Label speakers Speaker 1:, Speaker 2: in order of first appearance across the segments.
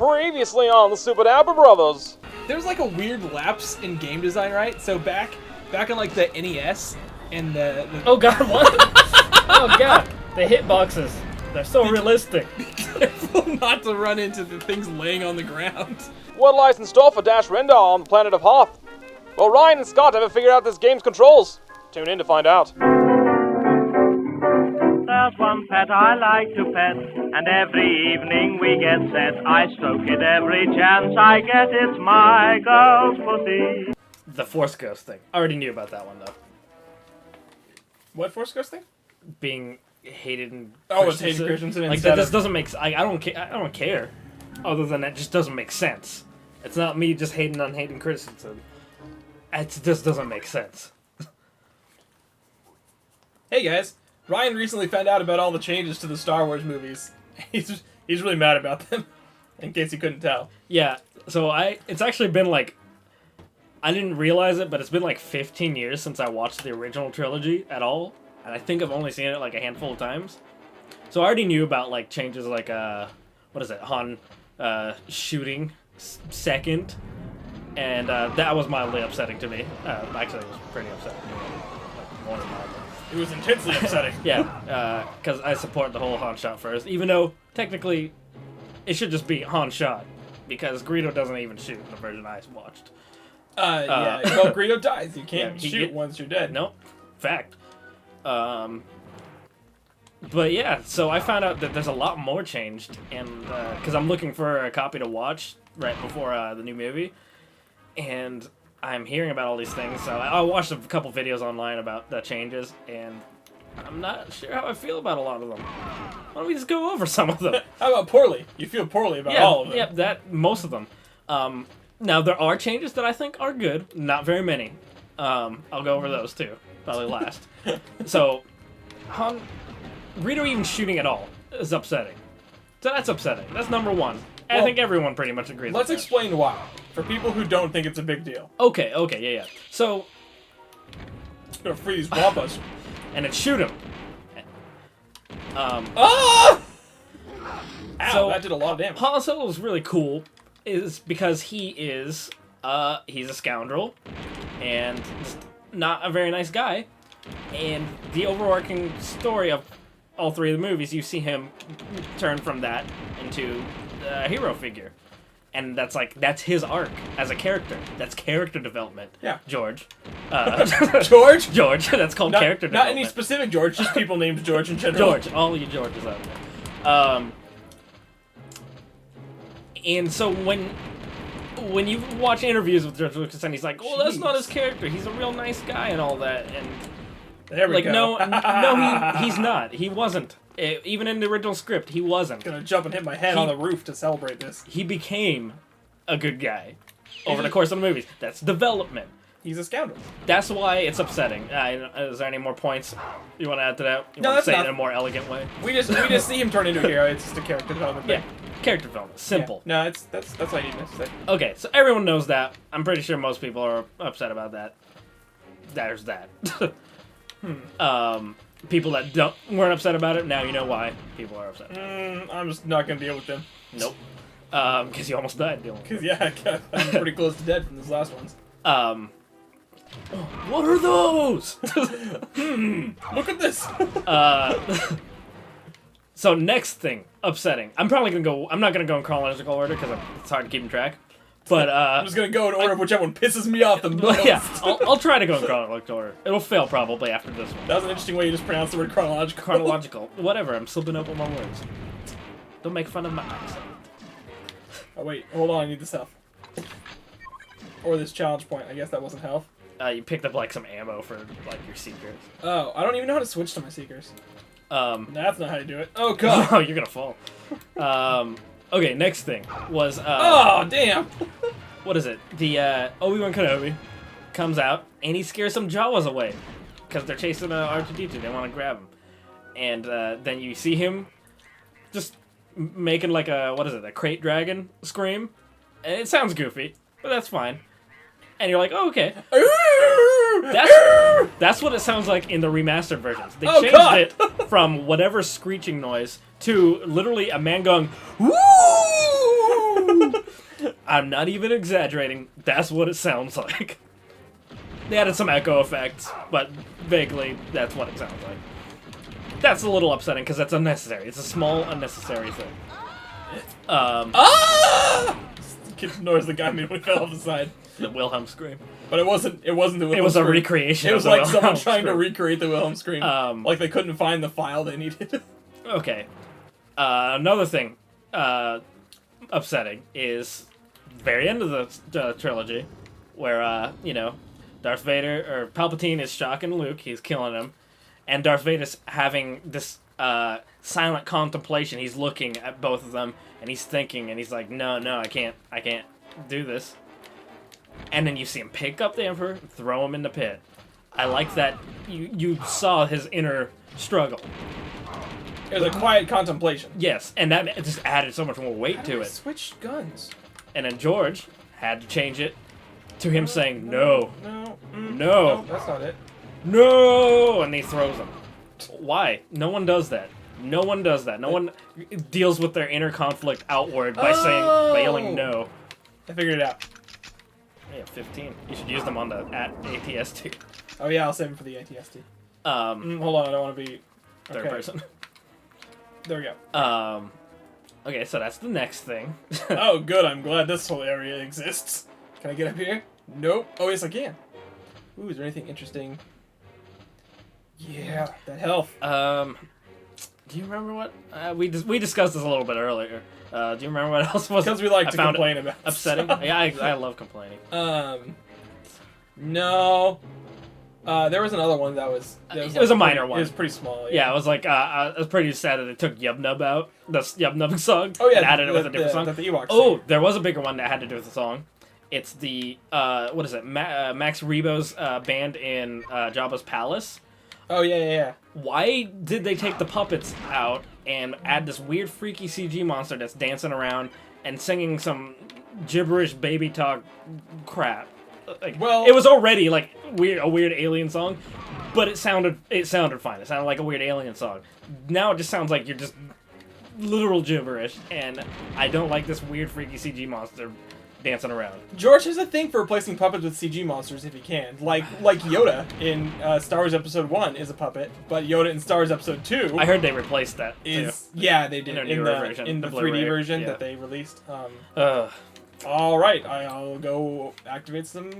Speaker 1: Previously on the Super Dapper Brothers.
Speaker 2: There's like a weird lapse in game design, right? So back on like the NES and the
Speaker 3: Oh god, what? Oh god, the hitboxes. They're so realistic.
Speaker 2: careful not to run into the things laying on the ground.
Speaker 1: What lies in store for Dash Rendar on the planet of Hoth? Will Ryan and Scott ever figure out this game's controls? Tune in to find out.
Speaker 4: There's one pet I like to pet, and every evening we get set. I stroke it every chance I get. It's my girl's pussy.
Speaker 3: The Force Ghost thing. I already knew about that one though.
Speaker 2: What Force Ghost thing?
Speaker 3: Being Hayden.
Speaker 2: Oh, it's Hayden Christensen.
Speaker 3: Like that just doesn't make. I don't care. I don't care. Other than that, just doesn't make sense. It's not me just hating on Hayden Christensen. It just doesn't make sense.
Speaker 2: Hey guys, Ryan recently found out about all the changes to the Star Wars movies. He's really mad about them. In case you couldn't tell.
Speaker 3: Yeah. So it's actually been like. I didn't realize it, but it's been like 15 years since I watched the original trilogy at all. And I think I've only seen it like a handful of times. So I already knew about like changes like, what is it, Han shooting second. And that was mildly upsetting to me. Actually, it was pretty upsetting to me. Like, more than mildly.
Speaker 2: It was intensely upsetting.
Speaker 3: Yeah, because I support the whole Han shot first. Even though, technically, it should just be Han shot. Because Greedo doesn't even shoot in the version I watched.
Speaker 2: Yeah. Well, Greedo dies. You can't
Speaker 3: Yeah,
Speaker 2: shoot once you're dead.
Speaker 3: Nope. Fact. But yeah, so I found out that there's a lot more changed, and because I'm looking for a copy to watch right before the new movie, and I'm hearing about all these things. So I watched a couple videos online about the changes, and I'm not sure how I feel about a lot of them. Why don't we just go over some of them?
Speaker 2: How about poorly? You feel poorly about all of them.
Speaker 3: Yeah, most of them. Now there are changes that I think are good. Not very many. I'll go over those too. Probably last. So, Greedo even shooting at all is upsetting. So that's upsetting. That's number one. I think everyone pretty much agrees.
Speaker 2: Let's
Speaker 3: with that.
Speaker 2: explain why. For people who don't think it's a big deal.
Speaker 3: Okay, yeah. So,
Speaker 2: I'm gonna freeze Wampas.
Speaker 3: and it shoot him.
Speaker 2: Ah! Ow,
Speaker 3: So,
Speaker 2: that did a lot of damage.
Speaker 3: Han Solo is really cool, is because he's a scoundrel, and just not a very nice guy. And the overarching story of all three of the movies, you see him turn from that into a hero figure. And that's his arc as a character. That's character development.
Speaker 2: Yeah.
Speaker 3: George.
Speaker 2: George?
Speaker 3: George. That's called character
Speaker 2: Not
Speaker 3: development.
Speaker 2: any specific George, just people named George in general.
Speaker 3: George. All you Georges out there. And so when you watch interviews with George Lucas and he's like, well, that's not his character. He's a real nice guy and all that. And
Speaker 2: There we go.
Speaker 3: no, he's not. He wasn't. Even in the original script, he wasn't.
Speaker 2: Gonna jump and hit my head on the roof to celebrate this.
Speaker 3: He became a good guy over the course of the movies. That's development.
Speaker 2: He's a scoundrel.
Speaker 3: That's why it's upsetting. Is there any more points you want to add to that? You
Speaker 2: No,
Speaker 3: want
Speaker 2: that's
Speaker 3: to say it
Speaker 2: enough.
Speaker 3: in a more elegant way?
Speaker 2: We just see him turn into a hero. It's just a character development
Speaker 3: Yeah,
Speaker 2: thing.
Speaker 3: character development. Simple.
Speaker 2: Yeah. No, that's all you need to say.
Speaker 3: Okay, so everyone knows that. I'm pretty sure most people are upset about that. There's that. People that weren't upset about it, now you know why people are upset.
Speaker 2: I'm just not gonna deal with them.
Speaker 3: Nope. Because you almost died dealing with it.
Speaker 2: Because I'm pretty close to dead from this last ones.
Speaker 3: What are those?
Speaker 2: Look at this.
Speaker 3: So next thing, upsetting. I'm not gonna go in chronological order because it's hard to keep track. But
Speaker 2: I'm just gonna go in order of whichever one pisses me off the most.
Speaker 3: yeah, I'll try to go in chronological order. It'll fail probably after this one.
Speaker 2: That was an interesting way you just pronounced the word chronological.
Speaker 3: Chronological, whatever. I'm slipping up on my words. Don't make fun of my accent.
Speaker 2: Oh wait, hold on. I need this health. Or this challenge point. I guess that wasn't health.
Speaker 3: You picked up like some ammo for like your seekers.
Speaker 2: Oh, I don't even know how to switch to my seekers. That's not how you do it. Oh
Speaker 3: Oh,
Speaker 2: god.
Speaker 3: you're gonna fall. Okay, next thing was
Speaker 2: Oh damn.
Speaker 3: what is it? The Obi-Wan Kenobi comes out and he scares some Jawas away because they're chasing R2-D2. They want to grab him, and then you see him just making like a crate dragon scream, and it sounds goofy, but that's fine. And you're like, oh, okay. That's what it sounds like in the remastered versions. They changed it from whatever screeching noise to literally a man going, woo! I'm not even exaggerating. That's what it sounds like. They added some echo effects, but vaguely, that's what it sounds like. That's a little upsetting because that's unnecessary. It's a small, unnecessary thing.
Speaker 2: Ah! Kid noise the guy made when he fell off the side.
Speaker 3: The Wilhelm scream.
Speaker 2: But it wasn't the Wilhelm
Speaker 3: It was a
Speaker 2: scream.
Speaker 3: recreation.
Speaker 2: It was
Speaker 3: of the
Speaker 2: like someone
Speaker 3: Wilhelm
Speaker 2: trying to
Speaker 3: scream.
Speaker 2: recreate the Wilhelm scream. Like they couldn't find the file they needed.
Speaker 3: Okay. Another thing upsetting is the very end of the trilogy, where Darth Vader or Palpatine is shocking Luke. He's killing him, and Darth Vader's having this silent contemplation. He's looking at both of them, and he's thinking, and he's like, "No, I can't do this." And then you see him pick up the Emperor, throw him in the pit. I like that you saw his inner struggle.
Speaker 2: It was a quiet contemplation.
Speaker 3: Yes, and that just added so much more weight to it.
Speaker 2: Switch guns.
Speaker 3: And then George had to change it to him saying, no,
Speaker 2: No, that's not it.
Speaker 3: no, and he throws him. Why? No one does that. No one does that. No one deals with their inner conflict outward by yelling no.
Speaker 2: I figured it out.
Speaker 3: Yeah, 15. You should use them on the ATST.
Speaker 2: Oh yeah, I'll save it for the ATST. Hold on, I don't want to be...
Speaker 3: Third person.
Speaker 2: There we go.
Speaker 3: Okay, so that's the next thing.
Speaker 2: Oh, good. I'm glad this whole area exists. Can I get up here? Nope. Oh, yes, I can. Ooh, is there anything interesting? Yeah, that health.
Speaker 3: Do you remember what we discussed this a little bit earlier? Do you remember what else was?
Speaker 2: Because we like
Speaker 3: I
Speaker 2: to
Speaker 3: found
Speaker 2: complain about
Speaker 3: upsetting.
Speaker 2: stuff.
Speaker 3: Yeah, I love complaining.
Speaker 2: No. There was another one that was...
Speaker 3: It was a minor one.
Speaker 2: It was pretty small.
Speaker 3: Yeah, it was like I was pretty sad that they took Yub Nub out, the Yub Nub song,
Speaker 2: Oh yeah,
Speaker 3: and added it with a different song.
Speaker 2: The Ewoks
Speaker 3: Oh,
Speaker 2: sing.
Speaker 3: there was a bigger one that had to do with the song. It's the what is it? Max Rebo's band in Jabba's palace.
Speaker 2: Oh yeah.
Speaker 3: Why did they take the puppets out and add this weird, freaky CG monster that's dancing around and singing some gibberish baby talk crap? Like,
Speaker 2: Well-
Speaker 3: it was already like a weird alien song, but it sounded fine. It sounded like a weird alien song. Now it just sounds like you're just literal gibberish, and I don't like this weird, freaky CG monster dancing around.
Speaker 2: George has a thing for replacing puppets with CG monsters if he can. Like Yoda in Star Wars Episode 1 is a puppet, but Yoda in Star Wars Episode 2
Speaker 3: I heard they replaced that too.
Speaker 2: is... Yeah, they did.
Speaker 3: In a
Speaker 2: In
Speaker 3: newer
Speaker 2: the,
Speaker 3: version,
Speaker 2: in
Speaker 3: the
Speaker 2: the 3D
Speaker 3: Blu-ray,
Speaker 2: version
Speaker 3: yeah.
Speaker 2: that they released.
Speaker 3: Ugh.
Speaker 2: All right, I'll go activate some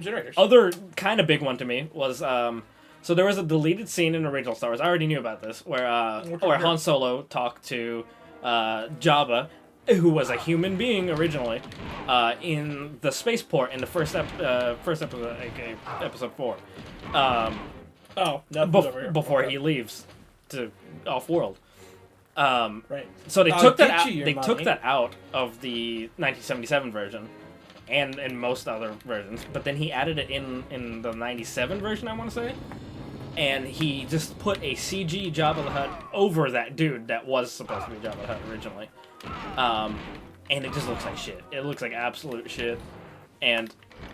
Speaker 2: generators.
Speaker 3: Other kind of big one to me was so there was a deleted scene in original Star Wars. I already knew about this, where Han Solo talked to Jabba, who was a human being originally, in the spaceport in the first episode, aka Episode 4.
Speaker 2: Oh, nothing's over here.
Speaker 3: Before
Speaker 2: Okay.
Speaker 3: he leaves to off-world.
Speaker 2: Right.
Speaker 3: So they
Speaker 2: I'll
Speaker 3: took that
Speaker 2: get
Speaker 3: out.
Speaker 2: you your
Speaker 3: They took
Speaker 2: money.
Speaker 3: that out of the 1977 version, and in most other versions. But then he added it in the 97 version, I want to say, and he just put a CG Jabba the Hutt over that dude that was supposed to be Jabba the Hutt originally, and it just looks like shit. It looks like absolute shit, and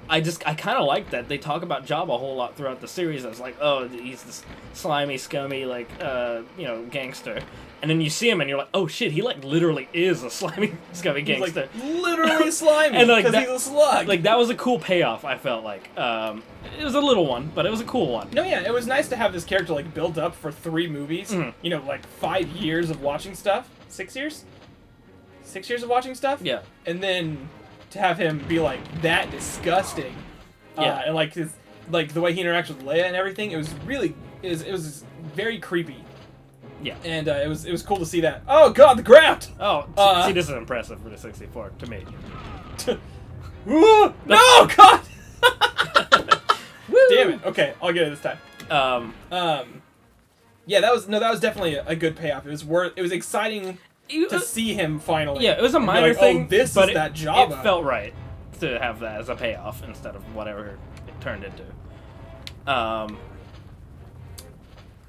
Speaker 3: I kind of like that they talk about Jabba a whole lot throughout the series. As like, oh, he's this slimy, scummy, like gangster. And then you see him, and you're like, "Oh shit, he like literally is a slimy, scummy
Speaker 2: He's
Speaker 3: gangster."
Speaker 2: like literally slimy
Speaker 3: And, like,
Speaker 2: because
Speaker 3: that-
Speaker 2: he's a slug.
Speaker 3: Like that was a cool payoff. I felt like it was a little one, but it was a cool one.
Speaker 2: No, yeah, it was nice to have this character like built up for 3 movies.
Speaker 3: Mhm.
Speaker 2: You know, like 5 years of watching stuff. 6 years? 6 years of watching stuff.
Speaker 3: Yeah,
Speaker 2: And then to have him be like that disgusting.
Speaker 3: Yeah.
Speaker 2: And like his the way he interacts with Leia and everything, it was really it was very creepy.
Speaker 3: yeah.
Speaker 2: And it was cool to see that. Oh god, the ground.
Speaker 3: Oh,
Speaker 2: Uh,
Speaker 3: see, this is impressive for the 64 to me.
Speaker 2: Ooh, no, god. Damn it. Okay, I'll get it this time. Yeah, that was definitely a good payoff. It was exciting to see him finally.
Speaker 3: Yeah, it was a
Speaker 2: And be
Speaker 3: minor
Speaker 2: like,
Speaker 3: thing.
Speaker 2: Oh, this
Speaker 3: but
Speaker 2: is that
Speaker 3: It
Speaker 2: Jabba.
Speaker 3: felt right to have that as a payoff instead of whatever it turned into.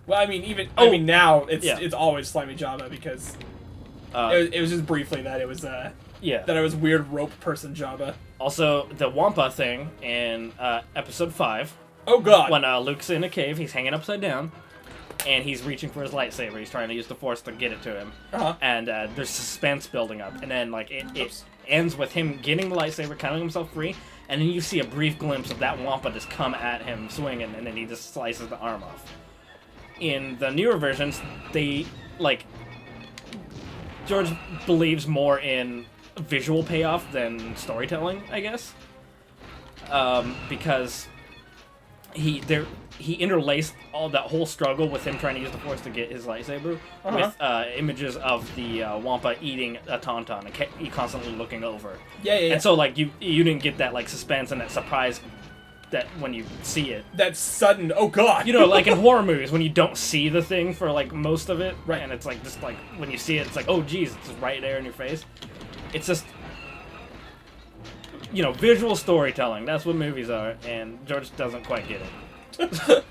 Speaker 2: Well, I mean, now
Speaker 3: Yeah.
Speaker 2: it's always slimy Jabba because
Speaker 3: Uh,
Speaker 2: it was just briefly that it was
Speaker 3: yeah.
Speaker 2: that it was weird rope person Jabba.
Speaker 3: Also, the Wampa thing in Episode 5,
Speaker 2: Oh god.
Speaker 3: when Luke's in a cave, he's hanging upside down, and he's reaching for his lightsaber. He's trying to use the Force to get it to him.
Speaker 2: Uh-huh.
Speaker 3: And there's suspense building up, and then like it ends with him getting the lightsaber, cutting himself free, and then you see a brief glimpse of that Wampa just come at him swinging, and then he just slices the arm off. In the newer versions, they, like, George believes more in visual payoff than storytelling, I guess. Because he interlaced all that whole struggle with him trying to use the Force to get his lightsaber with images of the Wampa eating a tauntaun and he constantly looking over.
Speaker 2: Yeah.
Speaker 3: And so, like, you didn't get that, like, suspense and that surprise that when you see it.
Speaker 2: That sudden, oh god.
Speaker 3: You know, like in horror movies, when you don't see the thing for, like, most of it,
Speaker 2: right?
Speaker 3: And it's, like, just, like, when you see it, it's like, oh, geez, it's just right there in your face. It's just, you know, visual storytelling. That's what movies are, and George doesn't quite get it.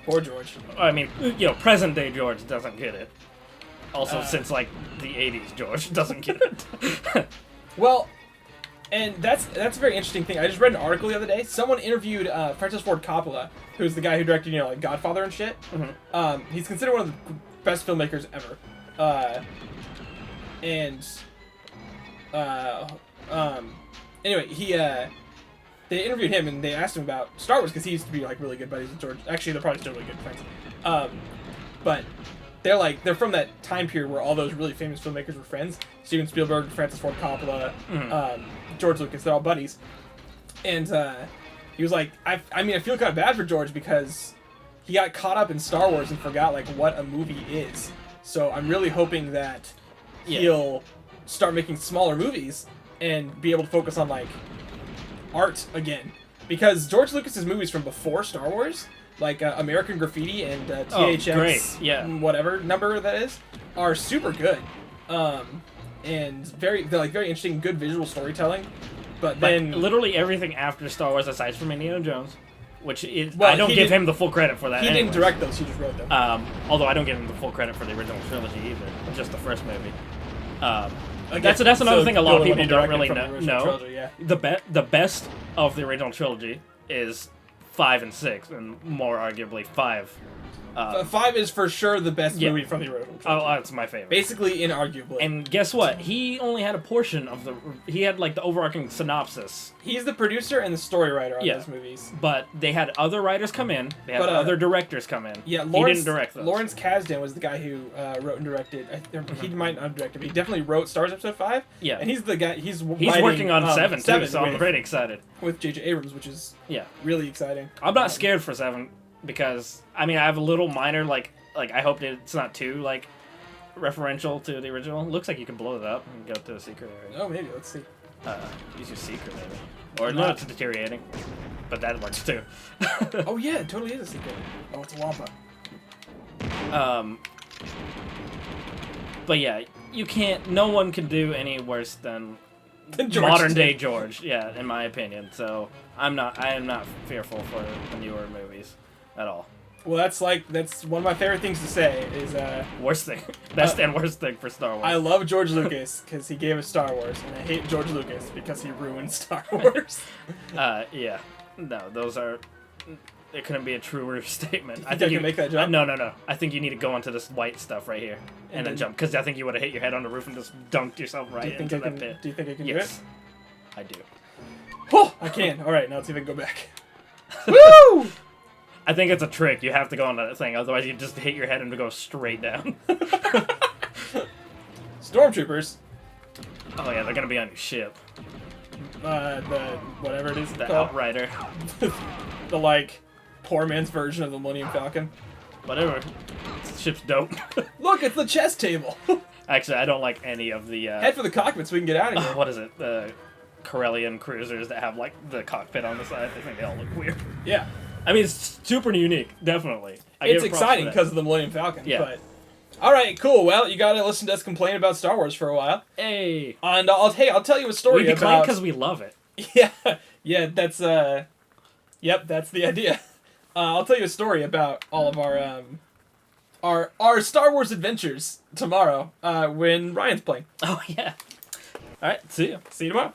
Speaker 2: Poor George.
Speaker 3: I mean, you know, present-day George doesn't get it. Also, since, like, the 80s, George doesn't get it.
Speaker 2: Well, and that's a very interesting thing. I just read an article the other day. Someone interviewed Francis Ford Coppola, who's the guy who directed, you know, like Godfather and shit.
Speaker 3: Mm-hmm.
Speaker 2: He's considered one of the best filmmakers ever. Anyway, they interviewed him and they asked him about Star Wars because he used to be like really good buddies with George. Actually, they're probably still really good friends. But they're from that time period where all those really famous filmmakers were friends. Steven Spielberg, Francis Ford Coppola, George Lucas, they're all buddies. And he was like, I feel kind of bad for George because he got caught up in Star Wars and forgot like what a movie is. So I'm really hoping that he'll start making smaller movies and be able to focus on like art again. Because George Lucas's movies from before Star Wars, like American Graffiti and THX, whatever number that is, are super good. And they're like very interesting, good visual storytelling. But then
Speaker 3: literally everything after Star Wars, aside from Indiana Jones, which is I don't give him the full credit for that.
Speaker 2: He didn't direct those; he just wrote them.
Speaker 3: Although I don't give him the full credit for the original trilogy either, just the first movie. That's another thing a lot of people don't really know.
Speaker 2: Trilogy, yeah.
Speaker 3: The best of the original trilogy is 5 and 6, and more arguably 5.
Speaker 2: 5 is for sure the best movie from the original trilogy.
Speaker 3: Oh, that's my favorite.
Speaker 2: Basically, inarguably.
Speaker 3: And guess what? He only had a portion of he had like the overarching synopsis.
Speaker 2: He's the producer and the story writer on those movies.
Speaker 3: But they had other writers come in. They had other directors come in.
Speaker 2: Yeah,
Speaker 3: he didn't direct those.
Speaker 2: Lawrence Kasdan was the guy who wrote and directed. He might not have directed, but he definitely wrote Star Wars Episode 5.
Speaker 3: Yeah.
Speaker 2: And he's the guy. He's
Speaker 3: working on 7 too, so I'm pretty excited.
Speaker 2: With J.J. Abrams, which is really exciting.
Speaker 3: I'm not scared for 7 because I mean I have a little minor like I hope that it's not too like referential to the original. Looks like you can blow it up and go to a secret area.
Speaker 2: Oh, maybe. Let's see.
Speaker 3: Use your secret maybe. Or no, it's deteriorating. But that works too.
Speaker 2: Oh yeah, it totally is a secret. Oh, it's a Wampa.
Speaker 3: But yeah, no one can do any worse than modern day George, in my opinion. So I am not fearful for the newer movies at all.
Speaker 2: Well, that's one of my favorite things to say is
Speaker 3: worst thing, best and worst thing for Star Wars.
Speaker 2: I love George Lucas because he gave us Star Wars, and I hate George Lucas because he ruined Star Wars.
Speaker 3: No, those are. It couldn't be a truer statement.
Speaker 2: I think you can make that jump.
Speaker 3: No. I think you need to go into this white stuff right here and then jump because I think you would have hit your head on the roof and just dunked yourself right into that pit.
Speaker 2: Do you think I can do it?
Speaker 3: I do.
Speaker 2: Oh, I can. All right, now let's see if I can go back. Woo!
Speaker 3: I think it's a trick. You have to go on that thing, otherwise you just hit your head and go straight down.
Speaker 2: Stormtroopers.
Speaker 3: Oh yeah, they're gonna be on your ship.
Speaker 2: The whatever it is.
Speaker 3: The Outrider.
Speaker 2: The like poor man's version of the Millennium Falcon.
Speaker 3: Whatever. This ship's dope.
Speaker 2: Look, it's the chess table.
Speaker 3: Actually, I don't like any of the.
Speaker 2: Head for the cockpit so we can get out of here.
Speaker 3: What is it? The Corellian cruisers that have like the cockpit on the side. I think they all look weird.
Speaker 2: Yeah.
Speaker 3: I mean, it's super unique, definitely.
Speaker 2: It's exciting because of the Millennium Falcon.
Speaker 3: Yeah.
Speaker 2: But all right, cool. Well, you gotta listen to us complain about Star Wars for a while.
Speaker 3: Hey.
Speaker 2: And I'll tell you a story
Speaker 3: we
Speaker 2: about.
Speaker 3: because we love it.
Speaker 2: Yeah. That's Yep, that's the idea. I'll tell you a story about all of our Star Wars adventures tomorrow when Ryan's playing.
Speaker 3: Oh yeah. All right. See you.
Speaker 2: See you tomorrow.